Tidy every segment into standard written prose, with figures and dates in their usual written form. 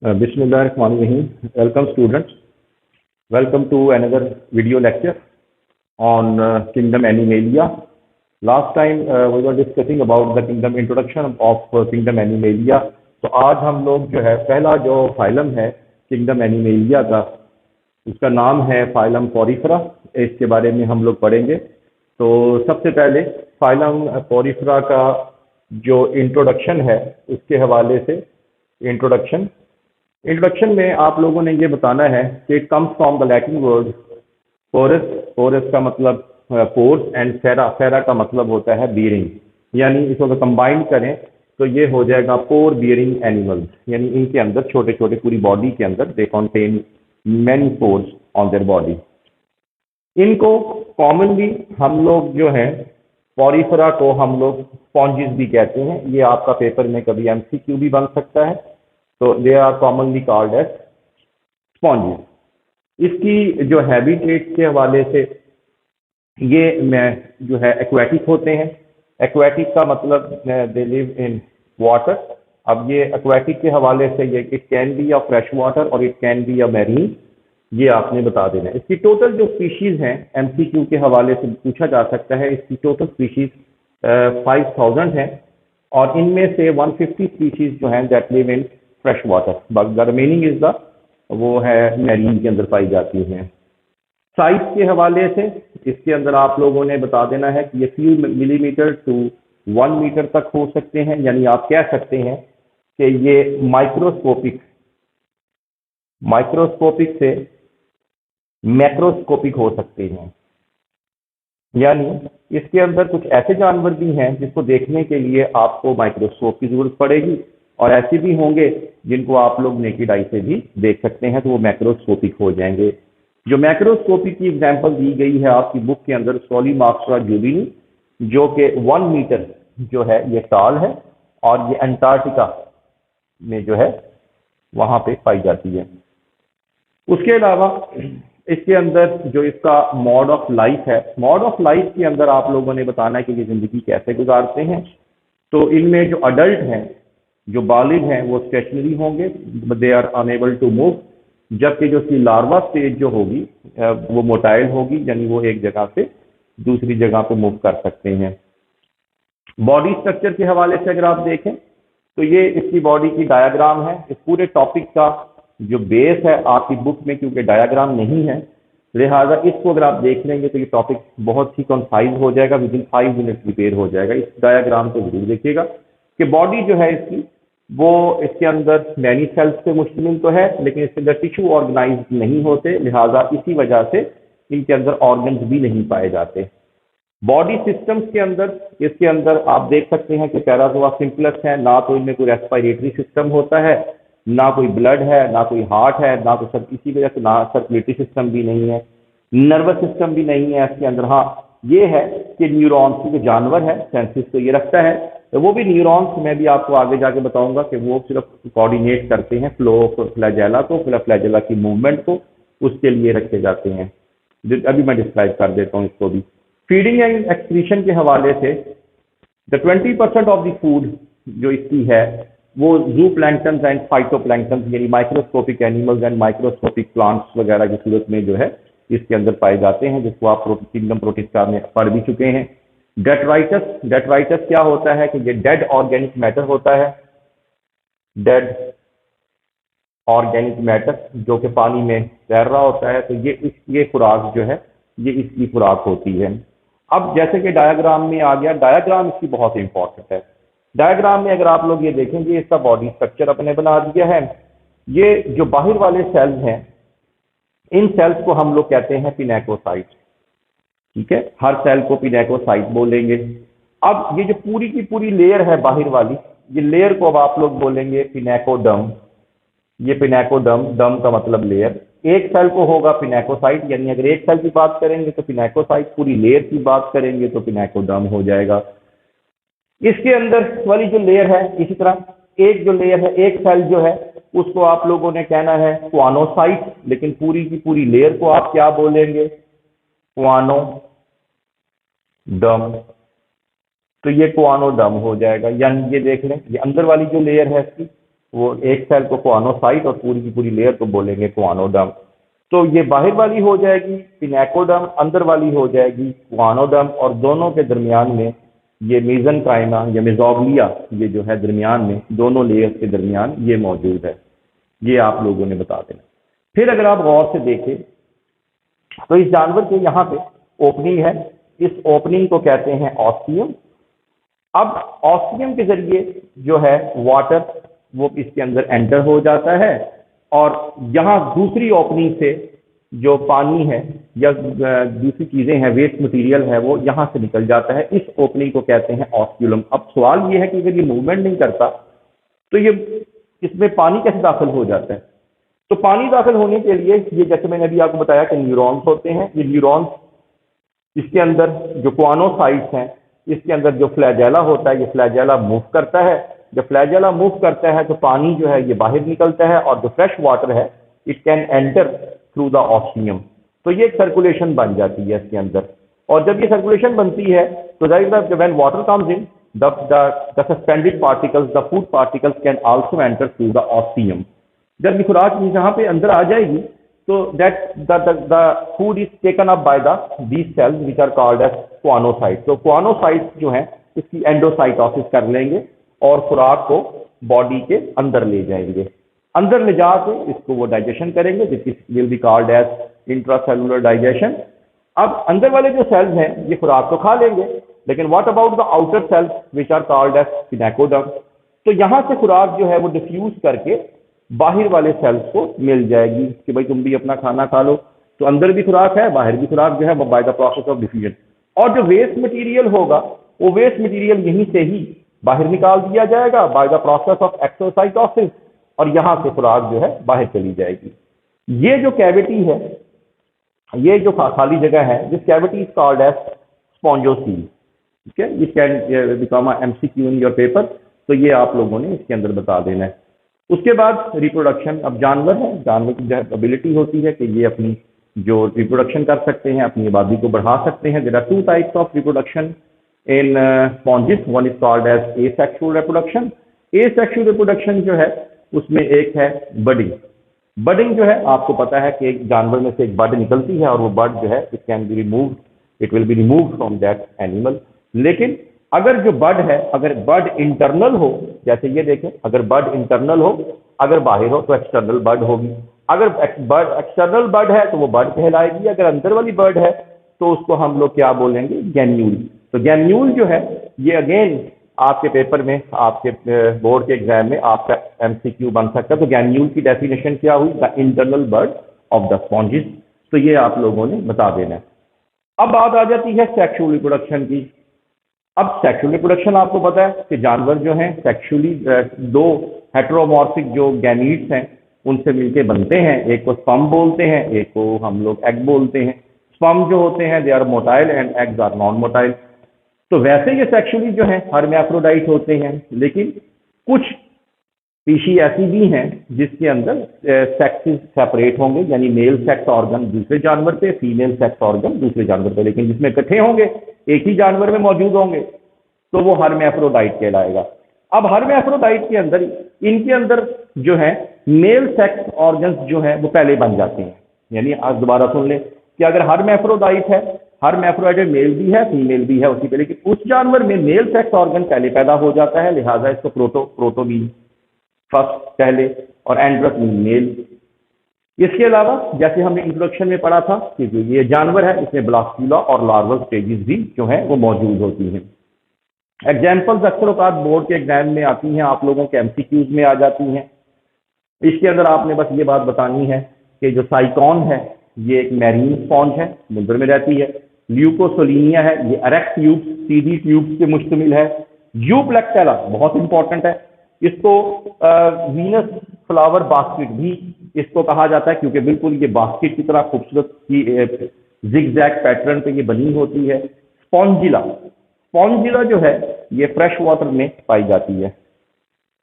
Bismillahirrahmanirrahim. Welcome students. Welcome to another video lecture on Kingdom Animalia. Last time we were discussing about the kingdom introduction of Kingdom Animalia. तो आज हम लोग जो है पहला जो फाइलम है Kingdom Animalia का उसका नाम है फाइलम पोरिफेरा। इसके बारे में हम लोग पढ़ेंगे। तो सबसे पहले फाइलम पोरिफेरा का जो इंट्रोडक्शन है उसके हवाले से इंट्रोडक्शन में आप लोगों ने ये बताना है कि it comes from the Latin word porus. Porus का मतलब पोर्स एंड फेरा का मतलब होता है बियरिंग, यानी इसको अगर कंबाइन करें तो ये हो जाएगा पोर बियरिंग एनिमल्स, यानी इनके अंदर छोटे छोटे पूरी बॉडी के अंदर they contain many pores on their body. इनको कॉमनली हम लोग जो है पोरिफेरा को हम लोग स्पॉन्जिस भी कहते हैं। ये आपका पेपर में कभी एमसीक्यू भी बन सकता है। तो they are commonly called as sponges. इसकी जो हैबिटेट के हवाले से ये जो है एक्वेटिक होते हैं। एक्वेटिक का मतलब दे लिव इन वाटर। अब ये एक्वेटिक के हवाले से ये it can be a fresh water और it can be a marine, ये आपने बता देना है। इसकी टोटल जो स्पीशीज हैं एमसीक्यू के हवाले से पूछा जा सकता है। इसकी टोटल स्पीशीज 5000 है और इनमें से 150 स्पीशीज जो हैं that live in fresh water, the remaining is the वो है मैरीन के अंदर पाई जाती हैं। साइज के हवाले से इसके अंदर आप लोगों ने बता देना है कि ये फ्यू मिलीमीटर टू 1 मीटर तक हो सकते हैं, यानी आप कह सकते हैं कि ये माइक्रोस्कोपिक से मैक्रोस्कोपिक हो सकते हैं। यानी इसके अंदर कुछ ऐसे जानवर भी हैं जिसको देखने के लिए आपको माइक्रोस्कोप की जरूरत पड़ेगी और ऐसे भी होंगे जिनको आप लोग नेकेड आई से भी देख सकते हैं, तो वो मैक्रोस्कोपिक हो जाएंगे। जो मैक्रोस्कोपिक की एग्जांपल दी गई है आपकी बुक के अंदर सोलीमाक्सरा जुबिनी, जो कि 1 मीटर जो है ये टाल है और ये अंटार्कटिका में जो है वहां पे पाई जाती है। उसके अलावा इसके अंदर जो इसका मोड ऑफ लाइफ है, मोड ऑफ लाइफ के अंदर आप लोगों ने बताना है कि ये जिंदगी कैसे गुजारते हैं। तो इनमें जो अडल्ट हैं, जो बालिग हैं, वो स्टेशनरी होंगे, they are unable to move, जबकि जो इसकी लार्वा स्टेज जो होगी वो मोटाइल होगी, यानी वो एक जगह से दूसरी जगह पे मूव कर सकते हैं। बॉडी स्ट्रक्चर के हवाले से अगर आप देखें तो ये इसकी बॉडी की डायग्राम है। इस पूरे टॉपिक का जो बेस है आपकी बुक में, क्योंकि डायग्राम नहीं है, लिहाजा इसको अगर आप देख लेंगे तो ये टॉपिक बहुत ही कंसाइज हो जाएगा, विद इन 5 मिनट प्रिपेयर हो जाएगा। इस डायग्राम को जरूर देखिएगा कि बॉडी जो है इसकी वो इसके अंदर मैनी सेल्स से मुश्तमिल तो है, लेकिन इसके अंदर टिश्यू ऑर्गेनाइज नहीं होते, लिहाजा इसी वजह से इनके अंदर ऑर्गन्स भी नहीं पाए जाते। बॉडी सिस्टम्स के अंदर इसके अंदर आप देख सकते हैं कि पैराजोआ सिंपलेक्स है, ना तो इनमें कोई रेस्पिरेटरी सिस्टम होता है, ना कोई ब्लड है, ना कोई हार्ट है, ना तो सब, इसी वजह से ना सर्कुलेटरी सिस्टम भी नहीं है, नर्वस सिस्टम भी नहीं है इसके अंदर। हाँ ये है कि न्यूरॉन्स, क्योंकि जानवर है सेंसिस तो ये रखता है, तो वो भी न्यूरॉन्स मैं भी आपको आगे जाके बताऊंगा कि वो सिर्फ कोऑर्डिनेट करते हैं फ्लो ऑफ फ्लैजेला को, फ्लैजेला की मूवमेंट को, उसके लिए रखे जाते हैं। अभी मैं डिस्क्राइब कर देता हूँ इसको भी। फीडिंग एंड एक्सक्रीशन के हवाले से द 20% ऑफ द फूड जो इसकी है वो जू प्लैंक्टन एंड फाइटोप्लैंक्टन, यानी microscopic animals and microscopic plants वगैरह की सूरत में जो है इसके अंदर पाए जाते हैं, जिसको आप किंगडम प्रोटिस्टा में पढ़ भी चुके हैं। डेट्राइटस क्या होता है कि ये डेड ऑर्गेनिक मैटर होता है, डेड ऑर्गेनिक मैटर जो कि पानी में तैर रहा होता है, तो ये खुराक जो है ये इसकी खुराक होती है। अब जैसे कि डायग्राम में आ गया, डायग्राम इसकी बहुत इंपॉर्टेंट है। डायग्राम में अगर आप लोग ये देखेंगे इसका बॉडी स्ट्रक्चर अपने बना दिया है। ये जो बाहर वाले सेल्स हैं, इन सेल्स को हम लोग कहते हैं पिनेकोसाइट, ठीक है, हर सेल को पिनेकोसाइट बोलेंगे। अब ये जो पूरी की पूरी लेयर है बाहर वाली, ये लेयर को अब आप लोग बोलेंगे पिनेकोडर्म। ये पिनेकोडर्म, डर्म का मतलब लेयर, एक सेल को होगा पिनेकोसाइट, यानी अगर एक सेल की बात करेंगे तो पिनेकोसाइट, पूरी लेयर की बात करेंगे तो पिनेकोडर्म हो जाएगा। इसके अंदर वाली जो लेयर है, इसी तरह एक जो लेयर है, एक सेल जो है उसको आप लोगों ने कहना है क्वानोसाइट, लेकिन पूरी की पूरी लेयर को आप क्या बोलेंगे, क्वानोडर्म। तो ये क्वानोडर्म हो जाएगा। यानी ये देख लें, ये अंदर वाली जो लेयर है इसकी, वो एक सेल को क्वानोसाइट और पूरी की पूरी लेयर को बोलेंगे क्वानोडर्म। तो ये बाहर वाली हो जाएगी पिनेकोडर्म, अंदर वाली हो जाएगी क्वानोडर्म, और दोनों के दरमियान में ये मेसेनकाइमा या मेसोग्लिया, ये जो है दरमियान में दोनों लेयर्स के दरमियान ये मौजूद है। ये आप लोगों ने बता देना। फिर अगर आप गौर से देखें तो इस जानवर के यहाँ पे ओपनिंग है, इस ओपनिंग को कहते हैं ऑस्टियम। अब ऑस्टियम के जरिए जो है वाटर वो इसके अंदर एंटर हो जाता है, और यहाँ दूसरी ओपनिंग से जो पानी है या दूसरी चीजें हैं, वेस्ट मटेरियल है, वो यहाँ से निकल जाता है। इस ओपनिंग को कहते हैं ऑस्क्यूलम। अब सवाल ये है कि अगर ये मूवमेंट नहीं करता तो ये इसमें पानी कैसे दाखिल हो जाता है? तो पानी दाखिल होने के लिए ये, जैसे मैंने अभी आपको बताया कि न्यूरॉन्स होते हैं। ये न्यूरॉन्स, इसके अंदर जो क्वानोसाइट्स हैं, इसके अंदर जो फ्लैजेला होता है, ये फ्लैजेला मूव करता है। जब फ्लैजेला मूव करता है तो पानी जो है ये बाहर निकलता है, और जो फ्रेश वाटर है it can enter through the ostium. तो ये एक सर्कुलेशन बन जाती है इसके अंदर, और जब ये सर्कुलेशन बनती है तो when water comes in, the suspended particles, the food particles can also enter through the ostium. जब ये खुराक यहाँ पे अंदर आ जाएगी तो the food is taken up by these cells which are called as quanocytes. तो quanocytes जो हैं इसकी एंडोसाइटोसिस कर लेंगे और खुराक को बॉडी के अंदर ले जाएंगे। अंदर ले जाके इसको वो डाइजेशन करेंगे, जिसकी will be called as intracellular digestion. अब अंदर वाले जो सेल्स हैं ये खुराक तो खा लेंगे, लेकिन what about the outer cells which are called as pinacoderm? तो यहाँ से खुराक जो है वो डिफ्यूज करके बाहर वाले सेल्स को मिल जाएगी कि भाई तुम भी अपना खाना खा लो। तो अंदर भी खुराक है, बाहर भी खुराक जो है वो by the process of diffusion. और जो वेस्ट मटेरियल होगा वो वेस्ट मटेरियल यहीं से ही बाहर निकाल दिया जाएगा by the process of exocytosis, और यहाँ से खुराक जो है बाहर चली जाएगी। ये जो कैविटी है, ये जो खाली जगह है, this cavity is called as spongocoel. ठीक है, it can become MCQ in your paper, तो ये आप लोगों ने इसके अंदर बता देना है। उसके बाद रिप्रोडक्शन। अब जानवर है, जानवर की एबिलिटी होती है कि ये अपनी जो रिप्रोडक्शन कर सकते हैं, अपनी आबादी को बढ़ा सकते हैं। There are two types of reproduction in sponges, one is called as asexual reproduction. Asexual reproduction जो है उसमें एक है बडिंग। बडिंग जो है आपको पता है कि एक जानवर में से एक बड निकलती है, और वो बड जो है it can be removed, it will be removed from that animal. लेकिन अगर जो बड है, अगर बड इंटरनल हो, जैसे ये देखें, अगर बड इंटरनल हो, अगर बाहर हो तो एक्सटर्नल बड होगी। अगर बड एक्सटर्नल बड है तो वो बड कहलाएगी। अगर अंदर वाली बड है तो उसको हम लोग क्या बोलेंगे? गैन्यूल। तो गैन्यूल जो है ये अगेन आपके पेपर में, आपके बोर्ड के एग्जाम में आपका एमसीक्यू बन सकता है। तो गैन्यूल की डेफिनेशन क्या हुई? The internal bud of the sponges. तो ये आप लोगों ने बता देना है। अब बात आ जाती है सेक्सुअल रिप्रोडक्शन की। अब सेक्सुअल रिप्रोडक्शन आपको पता है कि जानवर जो हैं सेक्सुअली दो हेटेरोमॉर्फिक जो गैमीट्स हैं उनसे मिलके बनते हैं। एक को स्पर्म बोलते हैं, एक को हम लोग एग बोलते हैं। स्पर्म जो होते हैं they are motile and eggs are non motile. तो वैसे ये सेक्सुअली जो है हर्मैफ्रोडाइट होते हैं, लेकिन कुछ स्पीशी ऐसी भी हैं जिसके अंदर सेक्सेस सेपरेट होंगे, यानी मेल सेक्स ऑर्गन दूसरे जानवर पे, फीमेल सेक्स ऑर्गन दूसरे जानवर पे, लेकिन जिसमें इकट्ठे होंगे, एक ही जानवर में मौजूद होंगे, तो वो हर्मैफ्रोडाइट कहलाएगा। अब हर्मैफ्रोडाइट के अंदर, इनके अंदर जो है मेल सेक्स ऑर्गन्स जो है वो पहले बन जाते हैं। यानी आज दोबारा सुन लें कि अगर हर्मैफ्रोडाइट है, हर्मैफ्रोडाइट मेल भी है फीमेल भी है उसी पे, लेकिन उस जानवर में मेल सेक्स ऑर्गन पहले पैदा हो जाता है, लिहाजा इसको प्रोटोमीन फर्स्ट पहले और एंड्रस मेल। इसके अलावा जैसे हमने इंट्रोडक्शन में पढ़ा था कि जो ये जानवर है इसमें ब्लास्टुला और लार्वल स्टेजेस भी जो है वो मौजूद होती हैं। एग्जाम्पल्स अक्सर औकात बोर्ड के एग्जाम में आती हैं, आप लोगों के एमसीक्यूज में आ जाती हैं। इसके अंदर आपने बस ये बात बतानी है कि जो साइकॉन है ये एक मैरीन स्पॉन्ज है, समुद्र में रहती है। ल्यूकोसोलिनिया है, ये एरेक्ट ट्यूब, सीधी ट्यूब से मुश्तमिल है। यूप्लेक्टेला बहुत इंपॉर्टेंट है, इसको वीनस फ्लावर बास्केट भी इसको कहा जाता है, क्योंकि बिल्कुल ये बास्केट की तरह खूबसूरत की जिगजैग पैटर्न पे ये बनी होती है। स्पॉन्जिला, स्पॉन्जिला जो है ये फ्रेश वाटर में पाई जाती है।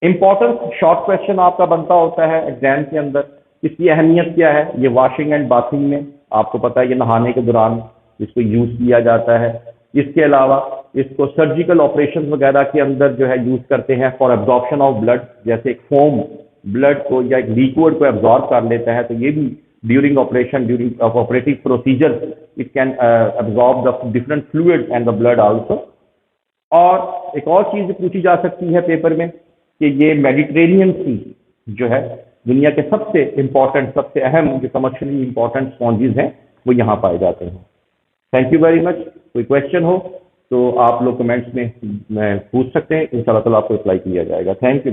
इंपॉर्टेंट शॉर्ट क्वेश्चन आपका बनता होता है एग्जाम के अंदर, इसकी अहमियत क्या है? ये वॉशिंग एंड बाथिंग में आपको पता है, ये नहाने के दौरान इसको यूज किया जाता है। इसके अलावा इसको सर्जिकल ऑपरेशन वगैरह के अंदर जो है यूज करते हैं फॉर एब्जॉर्प्शन ऑफ ब्लड, जैसे एक फोम ब्लड को या एक लिक्विड को एब्जॉर्ब कर लेता है, तो ये भी during operation, during operative procedure it can absorb the different fluid and the blood also. और एक और चीज पूछी जा सकती है पेपर में कि ये मेडिटेरेनियन सी जो है दुनिया के सबसे इंपॉर्टेंट, सबसे अहम जो कमर्शियली इंपॉर्टेंट स्पॉन्जेस हैं वो यहाँ पाए जाते हैं। Thank you very much. कोई क्वेश्चन हो तो आप लोग कमेंट्स में पूछ सकते हैं, इंशाल्लाह ताला आपको रिप्लाई किया जाएगा। Thank you.